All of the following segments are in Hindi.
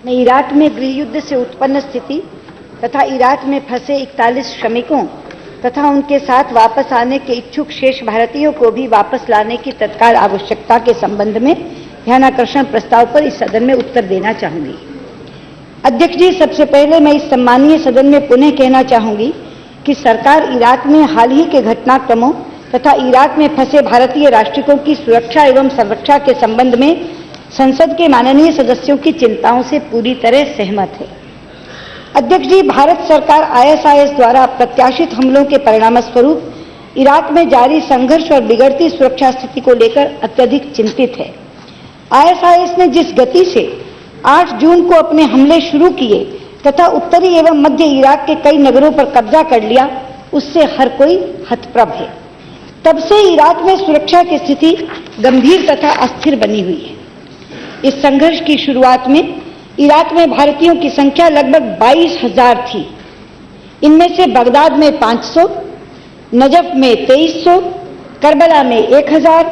मैं इराक में गृह युद्ध से उत्पन्न स्थिति तथा इराक में फंसे 41 श्रमिकों तथा उनके साथ वापस आने के इच्छुक शेष भारतीयों को भी वापस लाने की तत्काल आवश्यकता के संबंध में ध्यानाकर्षण प्रस्ताव पर इस सदन में उत्तर देना चाहूंगी। अध्यक्ष जी, सबसे पहले मैं इस सम्मानीय सदन में पुनः कहना चाहूंगी कि सरकार इराक में हाल ही के घटनाक्रमों तथा इराक में फंसे भारतीय राष्ट्रिकों की सुरक्षा एवं संरक्षा के संबंध में संसद के माननीय सदस्यों की चिंताओं से पूरी तरह सहमत है। अध्यक्ष जी, भारत सरकार आईएसआईएस द्वारा प्रत्याशित हमलों के परिणामस्वरूप इराक में जारी संघर्ष और बिगड़ती सुरक्षा स्थिति को लेकर अत्यधिक चिंतित है। आईएसआईएस ने जिस गति से 8 जून को अपने हमले शुरू किए तथा उत्तरी एवं मध्य इराक के कई नगरों पर कब्जा कर लिया, उससे हर कोई हतप्रभ है। तब से इराक में सुरक्षा की स्थिति गंभीर तथा अस्थिर बनी हुई है। इस संघर्ष की शुरुआत में इराक में भारतीयों की संख्या लगभग 22,000 थी। इनमें से बगदाद में 500, नजफ में 2300, करबला में 1000,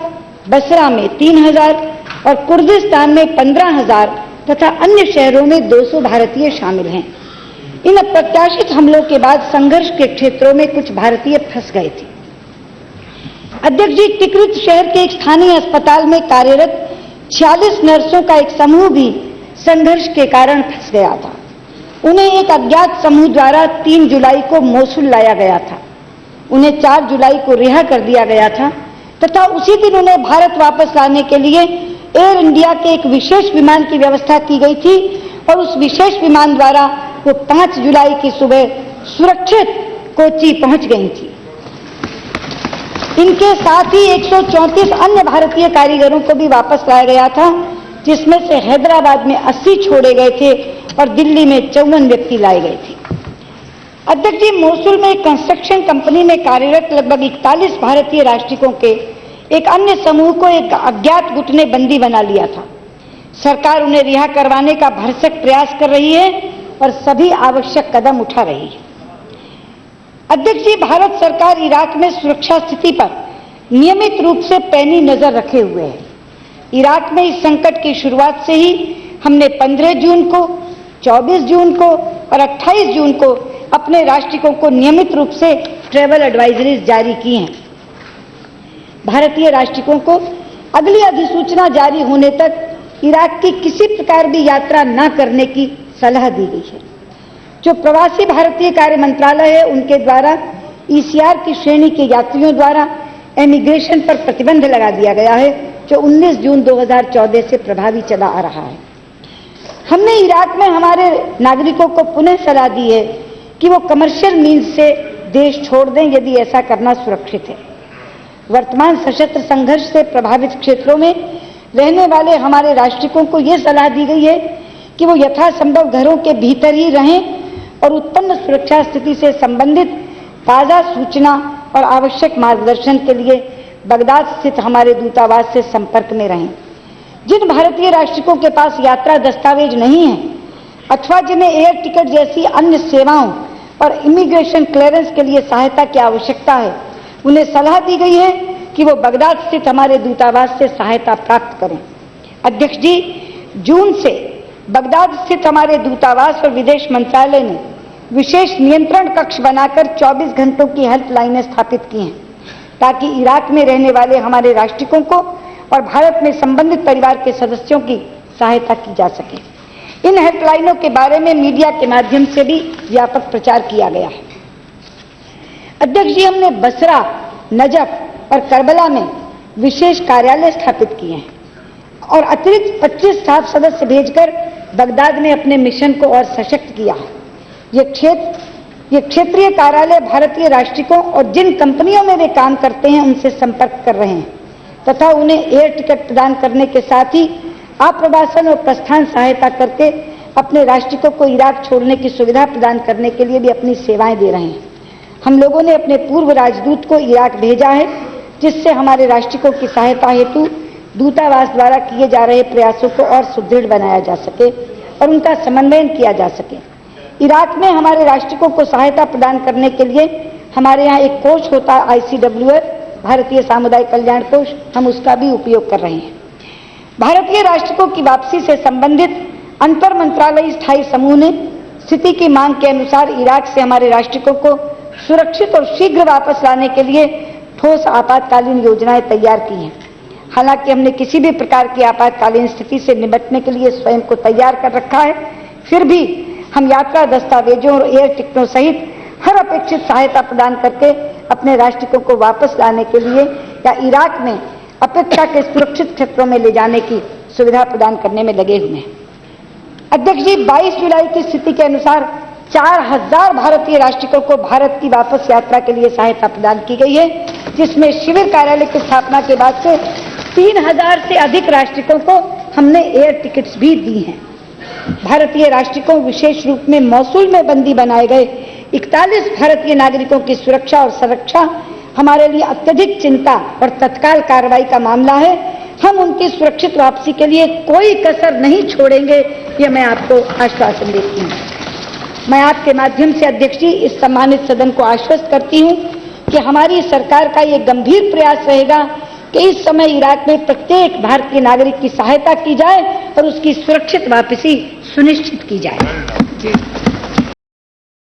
बसरा में 3000 और कुर्दिस्तान में 15,000 तथा अन्य शहरों में 200 भारतीय शामिल हैं। इन अप्रत्याशित हमलों के बाद संघर्ष के क्षेत्रों में कुछ भारतीय फंस गए थे। अध्यक्ष जी, तिक्रित शहर के एक स्थानीय अस्पताल में कार्यरत 46 नर्सों का एक समूह भी संघर्ष के कारण फंस गया था। उन्हें एक अज्ञात समूह द्वारा 3 जुलाई को मोसुल लाया गया था। उन्हें 4 जुलाई को रिहा कर दिया गया था तथा उसी दिन उन्हें भारत वापस लाने के लिए एयर इंडिया के एक विशेष विमान की व्यवस्था की गई थी और उस विशेष विमान द्वारा वो 5 जुलाई की सुबह सुरक्षित कोच्चि पहुंच गई थी। इनके साथ ही 134 अन्य भारतीय कारीगरों को भी वापस लाया गया था, जिसमें से हैदराबाद में 80 छोड़े गए थे और दिल्ली में 54 व्यक्ति लाए गए थे। अध्यक्ष जी, मोसुल में एक कंस्ट्रक्शन कंपनी में कार्यरत लगभग 41 भारतीय राष्ट्रिकों के एक अन्य समूह को एक अज्ञात गुट ने बंदी बना लिया था। सरकार उन्हें रिहा करवाने का भरसक प्रयास कर रही है और सभी आवश्यक कदम उठा रही है। अध्यक्ष जी, भारत सरकार इराक में सुरक्षा स्थिति पर नियमित रूप से पैनी नजर रखे हुए है। इराक में इस संकट की शुरुआत से ही हमने 15 जून को, 24 जून को और 28 जून को अपने राष्ट्रिकों को नियमित रूप से ट्रैवल एडवाइजरीज जारी की हैं। भारतीय राष्ट्रिकों को अगली अधिसूचना जारी होने तक इराक की किसी प्रकार भी यात्रा न करने की सलाह दी गई है। जो प्रवासी भारतीय कार्य मंत्रालय है, उनके द्वारा ईसीआर की श्रेणी के यात्रियों द्वारा इमिग्रेशन पर प्रतिबंध लगा दिया गया है, जो 19 जून 2014 से प्रभावी चला आ रहा है। हमने इराक में हमारे नागरिकों को पुनः सलाह दी है कि वो कमर्शियल मीन्स से देश छोड़ दें यदि ऐसा करना सुरक्षित है। वर्तमान सशस्त्र संघर्ष से प्रभावित क्षेत्रों में रहने वाले हमारे राष्ट्रिकों को यह सलाह दी गई है कि वो यथासंभव घरों के भीतर ही रहें और उत्पन्न सुरक्षा स्थिति से संबंधित ताज़ा सूचना और आवश्यक मार्गदर्शन के लिए बगदाद स्थित हमारे दूतावास से संपर्क में रहें। जिन भारतीय राष्ट्रिकों के पास यात्रा दस्तावेज नहीं है अथवा जिन्हें एयर टिकट जैसी अन्य सेवाओं और इमिग्रेशन क्लियरेंस के लिए सहायता की आवश्यकता है, उन्हें सलाह दी गई है कि वो बगदाद स्थित हमारे दूतावास से सहायता प्राप्त करें। अध्यक्ष जी, जून से बगदाद स्थित हमारे दूतावास और विदेश मंत्रालय ने विशेष नियंत्रण कक्ष बनाकर 24 घंटों की हेल्पलाइनें स्थापित की हैं, ताकि इराक में रहने वाले हमारे राष्ट्रिकों को और भारत में संबंधित परिवार के सदस्यों की सहायता की जा सके। इन हेल्पलाइनों के बारे में मीडिया के माध्यम से भी व्यापक प्रचार किया गया है। अध्यक्ष जी, हमने बसरा, नजफ और करबला में विशेष कार्यालय स्थापित किए हैं और अतिरिक्त 25 स्टाफ सदस्य भेजकर बगदाद में अपने मिशन को और सशक्त किया है। ये क्षेत्रीय कार्यालय भारतीय राष्ट्रिकों और जिन कंपनियों में वे काम करते हैं उनसे संपर्क कर रहे हैं तथा उन्हें एयर टिकट प्रदान करने के साथ ही आप्रवासन और प्रस्थान सहायता करके अपने राष्ट्रिकों को इराक छोड़ने की सुविधा प्रदान करने के लिए भी अपनी सेवाएं दे रहे हैं। हम लोगों ने अपने पूर्व राजदूत को इराक भेजा है, जिससे हमारे राष्ट्रिकों की सहायता हेतु दूतावास द्वारा किए जा रहे प्रयासों को और सुदृढ़ बनाया जा सके और उनका समन्वयन किया जा सके। इराक में हमारे राष्ट्रिकों को सहायता प्रदान करने के लिए हमारे यहाँ एक कोष होता है, ICWF, भारतीय सामुदायिक कल्याण कोष, हम उसका भी उपयोग कर रहे हैं। भारतीय राष्ट्रिकों की वापसी से संबंधित अंतर मंत्रालयी स्थायी समूह ने स्थिति की मांग के अनुसार इराक से हमारे नागरिकों को सुरक्षित और शीघ्र वापस लाने के लिए ठोस आपातकालीन योजनाएं तैयार की हैं। हालांकि हमने किसी भी प्रकार की आपातकालीन स्थिति से निपटने के लिए स्वयं को तैयार कर रखा है, फिर भी हम यात्रा दस्तावेजों और एयर टिकटों सहित हर अपेक्षित सहायता प्रदान करके अपने नागरिकों को वापस लाने के लिए या इराक में अपेक्षा के सुरक्षित क्षेत्रों में ले जाने की सुविधा प्रदान करने में लगे हुए हैं। अध्यक्ष जी, 22 जुलाई की स्थिति के अनुसार 4000 भारतीय नागरिकों को भारत की वापस यात्रा के लिए सहायता प्रदान की गई है, जिसमें शिविर कार्यालय की स्थापना के बाद से 3000 से अधिक नागरिकों को हमने एयर टिकट्स भी दी हैं। भारतीय नागरिकों, विशेष रूप में मौसूल में बंदी बनाए गए 41 भारतीय नागरिकों की सुरक्षा और संरक्षा हमारे लिए अत्यधिक चिंता और तत्काल कार्रवाई का मामला है। हम उनकी सुरक्षित वापसी के लिए कोई कसर नहीं छोड़ेंगे, यह मैं आपको आश्वासन देती हूँ। मैं आपके माध्यम से अध्यक्ष जी इस सम्मानित सदन को आश्वस्त करती हूँ कि हमारी सरकार का ये गंभीर प्रयास रहेगा कि इस समय इराक में प्रत्येक भारतीय नागरिक की सहायता की जाए और उसकी सुरक्षित वापसी सुनिश्चित की जाए।